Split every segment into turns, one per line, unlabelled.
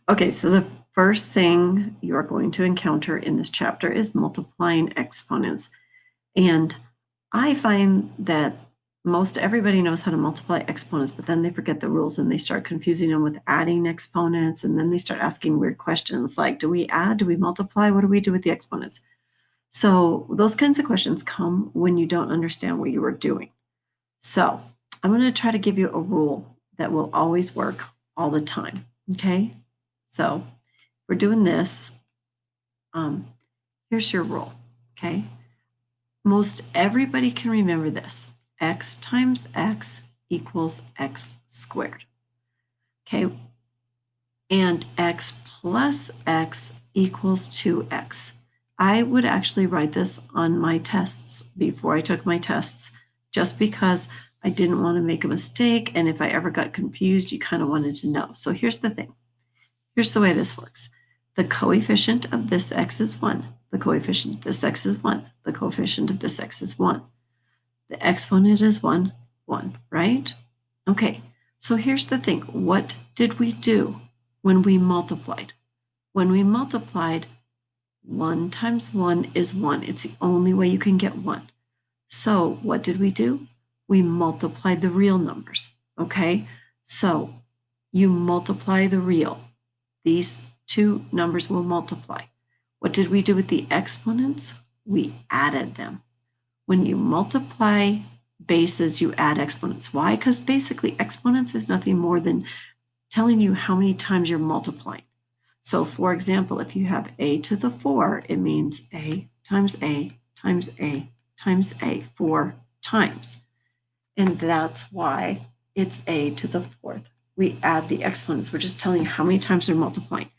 Okay, so the first thing you're going to encounter in this chapter is multiplying exponents. And I find that most everybody knows how to multiply exponents, but then they forget the rules and they start confusing them with adding exponents. And then they start asking weird questions like, do we add? Do we multiply? What do we do with the exponents? So those kinds of questions come when you don't understand what you are doing. So I'm going to try to give you a rule that will always work all the time. Okay. So we're doing this. Here's your rule. Okay. Most everybody can remember this. X times X equals X squared. Okay. And X plus X equals 2X. I would actually write this on my tests before I took my tests, just because I didn't want to make a mistake. And if I ever got confused, you kind of wanted to know. So here's the thing. Here's the way this works. The coefficient of this x is 1. The coefficient of this x is 1. The coefficient of this x is 1. The exponent is 1, 1, right? Okay, so here's the thing. What did we do when we multiplied? When we multiplied, 1 times 1 is 1. It's the only way you can get 1. So what did we do? We multiplied the real numbers, okay? So you multiply the real. These two numbers will multiply. What did we do with the exponents? We added them. When you multiply bases, you add exponents. Why? Because basically exponents is nothing more than telling you how many times you're multiplying. So for example, if you have a to the 4, it means a times a times a times a 4 times. And that's why it's a to the 4th. We add the exponents. We're just telling you how many times they're multiplying.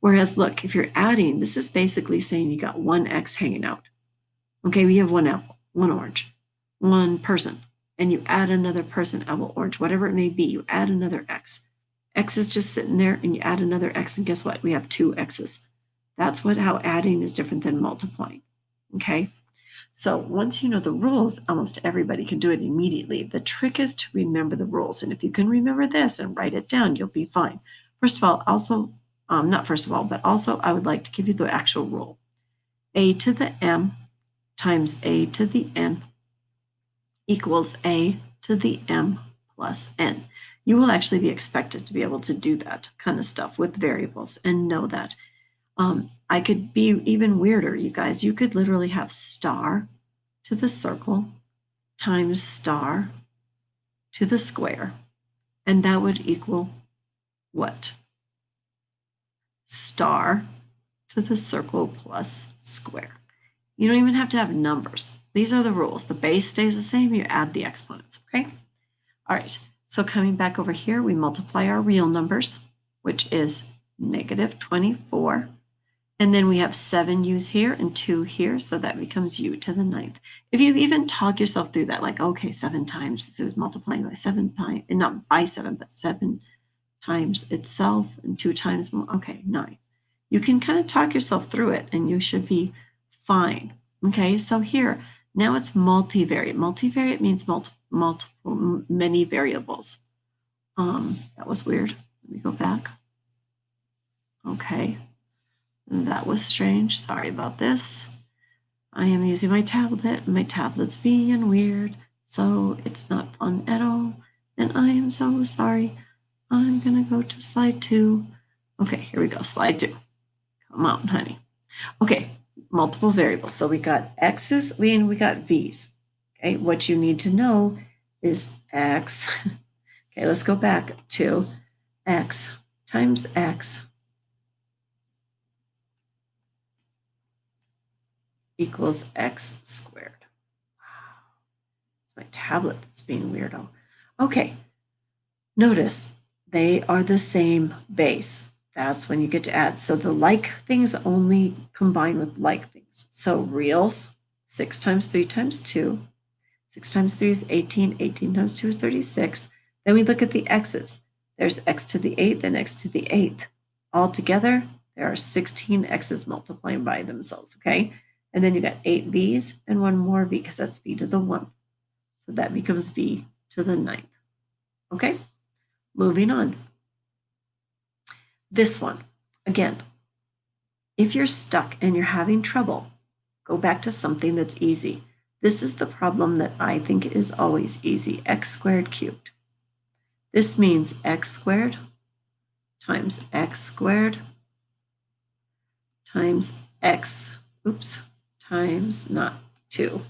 Whereas, look, if you're adding, this is basically saying you got one X hanging out. Okay, we have one apple, one orange, one person, and you add another person, apple, orange, whatever it may be, you add another X. X is just sitting there, and you add another X, and guess what? We have two X's. That's how adding is different than multiplying. Okay? So once you know the rules, almost everybody can do it immediately. The trick is to remember the rules. And if you can remember this and write it down, you'll be fine. First of all, also, not first of all, but also I would like to give you the actual rule. A to the m times a to the n equals a to the m plus n. You will actually be expected to be able to do that kind of stuff with variables and know that. I could be even weirder, you guys. You could literally have star to the circle times star to the square, and that would equal what? Star to the circle plus square. You don't even have to have numbers. These are the rules. The base stays the same. You add the exponents, okay? All right, so coming back over here, we multiply our real numbers, which is negative 24. And then we have 7 u's here and 2 here, so that becomes u to the 9th. If you even talk yourself through that, like, okay, 7 times, this is multiplying by 7 times, and not by 7, but 7 times itself, and 2 times more, okay, 9. You can kind of talk yourself through it, and you should be fine. Okay, so here, now it's multivariate. Multivariate means multiple, many variables. That was weird. Let me go back. Okay. That was strange. Sorry about this. I am using my tablet. My tablet's being weird, so it's not fun at all. And I am so sorry. I'm going to go to slide 2. Okay, here we go. Slide 2. Come on, honey. Okay, multiple variables. So we got X's and we got V's. Okay, what you need to know is X. Okay, let's go back to X times X equals X squared. Wow, it's my tablet that's being weirdo. Okay, notice they are the same base. That's when you get to add. So the like things only combine with like things. So reals, 6 times 3 times 2. 6 times 3 is 18. 18 times 2 is 36. Then we look at the x's. There's x to the 8th and x to the 8th. Altogether, there are 16 x's multiplying by themselves, okay? And then you got 8 v's and one more v because that's v to the 1. So that becomes v to the 9th, okay? Moving on. This one, Again, if you're stuck and you're having trouble, go back to something that's easy. This is the problem that I think is always easy, x squared cubed. This means x squared times x squared times x, times not 2,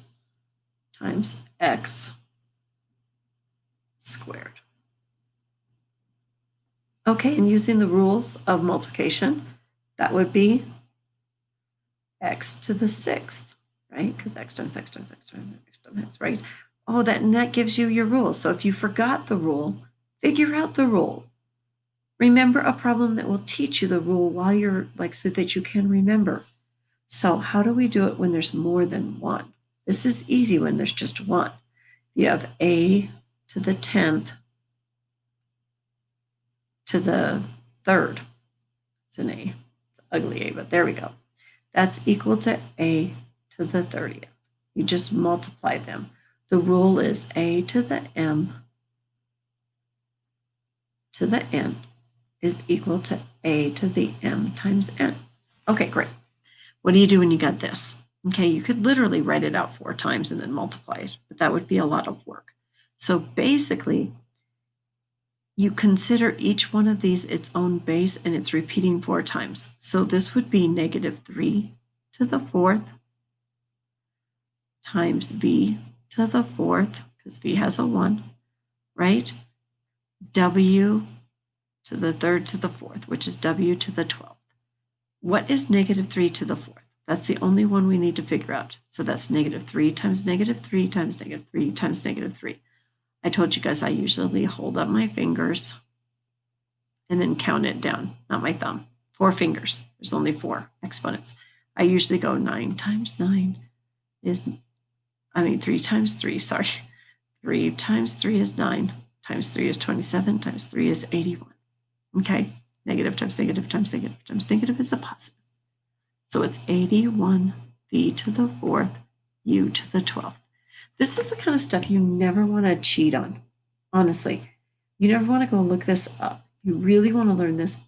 times x squared. Okay, and using the rules of multiplication, that would be x to the 6th, right? Because x times x times x times x times x, right? Oh, that gives you your rule. So if you forgot the rule, figure out the rule. Remember a problem that will teach you the rule while you're so that you can remember. So how do we do it when there's more than one? This is easy when there's just one. You have a to the 10th to the 3rd. It's an a. It's an ugly a, but there we go. That's equal to a to the 30th. You just multiply them. The rule is a to the m to the n is equal to a to the m times n. Okay, great. What do you do when you got this? Okay, you could literally write it out 4 times and then multiply it, but that would be a lot of work. So basically, you consider each one of these its own base and it's repeating 4 times. So this would be -3 to the 4th times v to the 4th, because v has a 1, right? W to the 3rd to the 4th, which is w to the 12th. What is -3 to the 4th? That's the only one we need to figure out. So that's -3 times -3 times -3 times -3. I told you guys I usually hold up my fingers and then count it down, not my thumb. 4 fingers. There's only 4 exponents. I usually go 9 times 9 is, 3 times 3, sorry. 3 times 3 is 9, times 3 is 27, times 3 is 81. Okay, negative times negative times negative times negative is a positive. So it's 81 v to the 4th, u to the 12th. This is the kind of stuff you never want to cheat on. Honestly, you never want to go look this up. You really want to learn this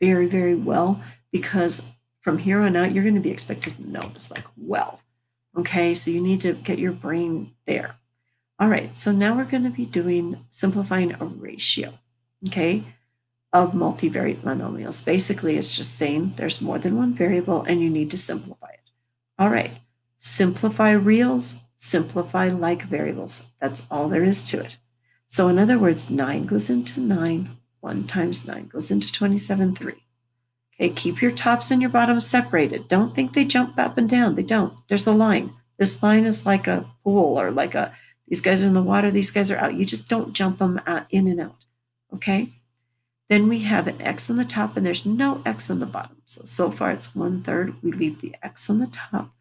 very, very well, because from here on out, you're going to be expected to know this well. Okay, so you need to get your brain there. All right, so now we're going to be simplifying a ratio, okay, of multivariate monomials. Basically, it's just saying there's more than one variable and you need to simplify it. All right, simplify reals, simplify like variables. That's all there is to it. So in other words, 9 goes into 9, 1 times 9 goes into 27, 3. Okay, keep your tops and your bottoms separated. Don't think they jump up and down. They don't. There's a line. This line is like a pool, or these guys are in the water, these guys are out. You just don't jump them in and out. Okay? Then we have an x on the top and there's no x on the bottom. So far it's 1/3. We leave the x on the top,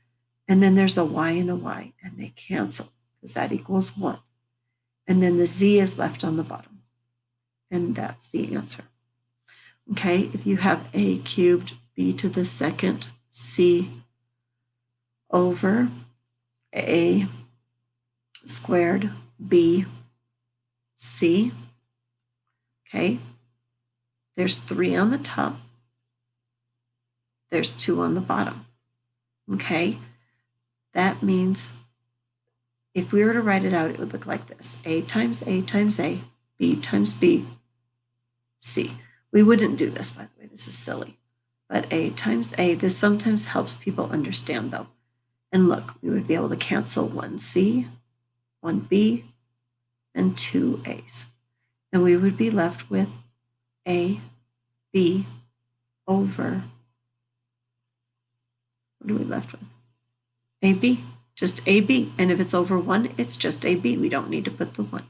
and then there's a y and a y, and they cancel because that equals 1. And then the z is left on the bottom, and that's the answer. Okay, if you have a cubed b to the 2nd c over a squared b c, okay, there's 3 on the top, there's 2 on the bottom. Okay, that means if we were to write it out, it would look like this: a times a times a, b times b, c. We wouldn't do this, by the way, this is silly. But a times a, this sometimes helps people understand though. And look, we would be able to cancel 1c, 1b, and 2 a's. And we would be left with a, b over, what are we left with? AB, just AB. And if it's over 1, it's just AB. We don't need to put the 1.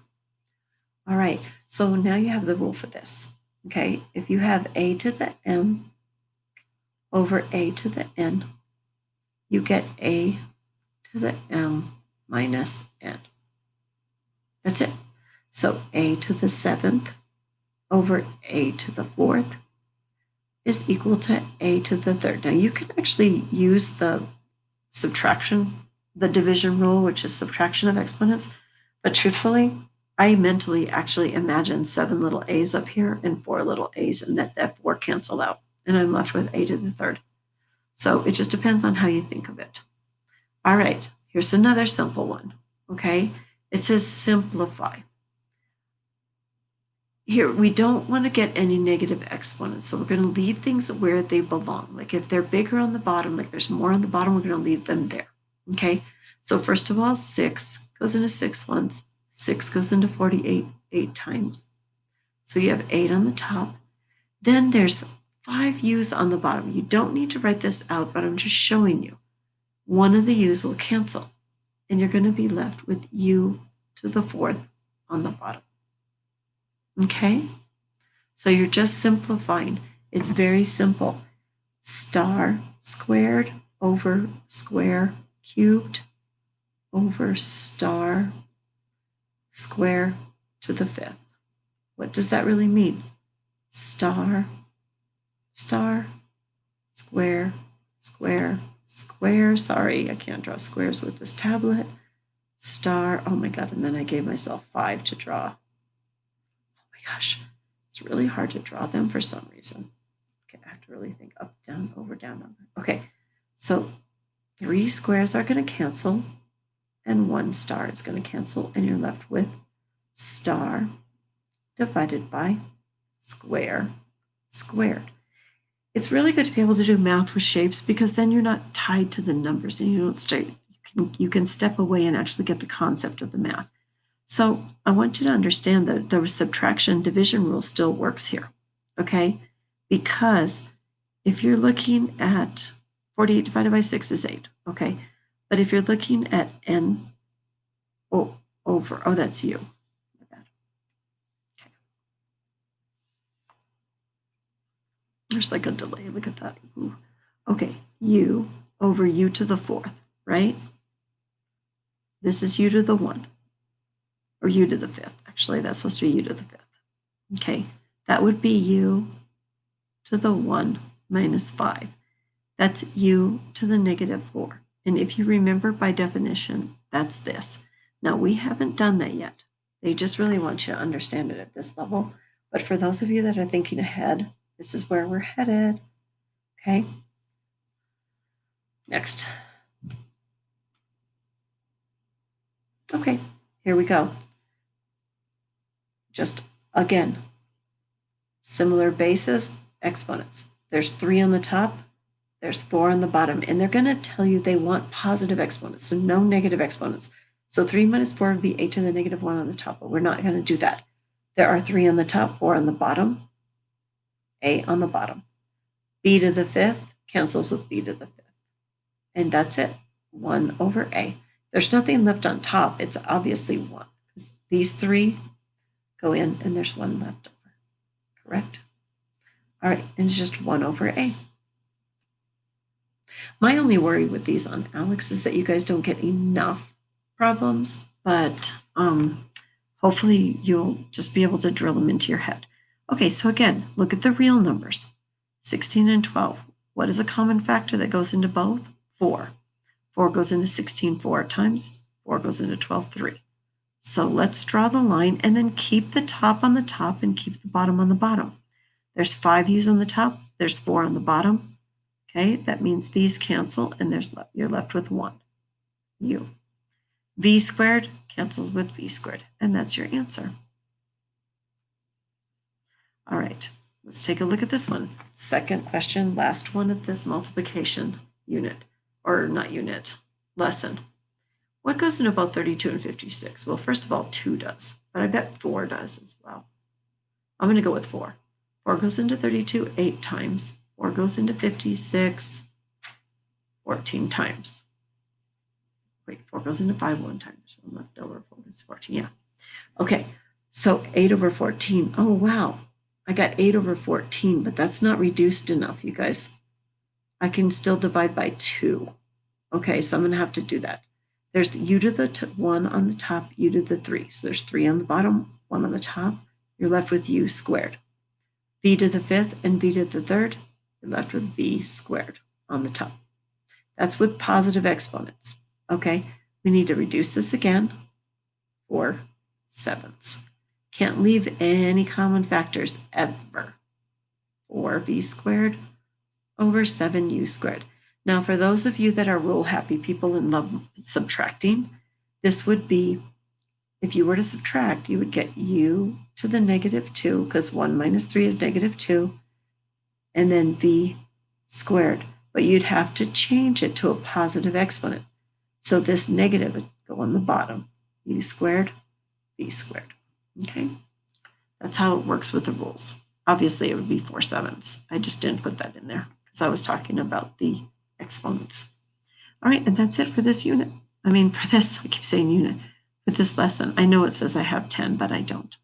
All right, so now you have the rule for this. Okay, if you have a to the m over a to the n, you get a to the m minus n. That's it. So a to the 7th over a to the 4th is equal to a to the 3rd. Now you can actually use the division rule, which is subtraction of exponents, but truthfully, I mentally actually imagine 7 little a's up here and 4 little a's, and that 4 canceled out. and I'm left with a to the third. So it just depends on how you think of it. All right, here's another simple one, okay? It says simplify. Here, we don't want to get any negative exponents, so we're going to leave things where they belong. Like if they're bigger on the bottom, like there's more on the bottom, we're going to leave them there, okay? So first of all, 6 goes into 6 once, 6 goes into 48 8 times. So you have 8 on the top. Then there's 5 u's on the bottom. You don't need to write this out, but I'm just showing you. One of the u's will cancel, and you're going to be left with u to the 4th on the bottom. Okay? So you're just simplifying. It's very simple. Star squared over square cubed over star square to the 5th. What does that really mean? Star, star, square, square, square. Sorry, I can't draw squares with this tablet. Star, oh my God, and then I gave myself 5 to draw. Oh my gosh, it's really hard to draw them for some reason. Okay, I have to really think up, down, over, down, over. Okay, so 3 squares are going to cancel, and 1 star is going to cancel, and you're left with star divided by square squared. It's really good to be able to do math with shapes because then you're not tied to the numbers and you don't stay. You can step away and actually get the concept of the math. So I want you to understand that the subtraction division rule still works here, okay? Because if you're looking at 48 divided by 6 is 8, okay? But if you're looking at n over, oh, that's u. My bad. Okay. There's like a delay. Look at that. Ooh. Okay, u over u to the 4th, right? This is u to the 1, or u to the 5th. Actually, that's supposed to be u to the 5th. Okay, that would be u to the 1 minus 5. That's u to the negative 4. And if you remember by definition, that's this. Now, we haven't done that yet. They just really want you to understand it at this level. But for those of you that are thinking ahead, this is where we're headed. Okay? Next. Okay, here we go. Just again, similar basis, exponents. There's 3 on the top, there's 4 on the bottom, and they're going to tell you they want positive exponents, so no negative exponents. So 3 minus 4 would be 8 to the negative 1 on the top, but we're not going to do that. There are 3 on the top, 4 on the bottom, a on the bottom. B to the 5th cancels with b to the 5th. And that's it, 1 over a. There's nothing left on top. It's obviously 1, because these 3 go in, and there's 1 left over, correct? All right, and it's just 1 over a. My only worry with these on Alex is that you guys don't get enough problems, but hopefully you'll just be able to drill them into your head. Okay, so again, look at the real numbers, 16 and 12. What is a common factor that goes into both? 4. 4 goes into 16 4 times, 4 goes into 12 3. So let's draw the line and then keep the top on the top and keep the bottom on the bottom. There's 5 u's on the top, there's 4 on the bottom. Okay, that means these cancel and you're left with 1 u. V squared cancels with v squared, and that's your answer. All right, let's take a look at this one. Second question, last one of this multiplication unit, or not unit, lesson. What goes into both 32 and 56? Well, first of all, 2 does, but I bet 4 does as well. I'm going to go with 4. 4 goes into 32 8 times. 4 goes into 56 14 times. Wait, 4 goes into 5 1 time. There's 1 left over. 4 goes to 14. Yeah. Okay, so 8 over 14. Oh, wow. I got 8 over 14, but that's not reduced enough, you guys. I can still divide by 2. Okay, so I'm going to have to do that. There's u to the 1 on the top, u to the 3. So there's 3 on the bottom, 1 on the top. You're left with u squared. V to the 5th and v to the 3rd, you're left with v squared on the top. That's with positive exponents. Okay, we need to reduce this again. 4 sevenths. Can't leave any common factors ever. 4v squared over 7u squared. Now, for those of you that are rule happy people and love subtracting, this would be, if you were to subtract, you would get u to the -2, because 1 minus 3 is -2, and then v squared. But you'd have to change it to a positive exponent. So this negative would go on the bottom, u squared, v squared. Okay? That's how it works with the rules. Obviously, it would be 4/7. I just didn't put that in there because I was talking about the exponents. All right, and that's it for this unit. I keep saying unit, for this lesson. I know it says I have 10, but I don't.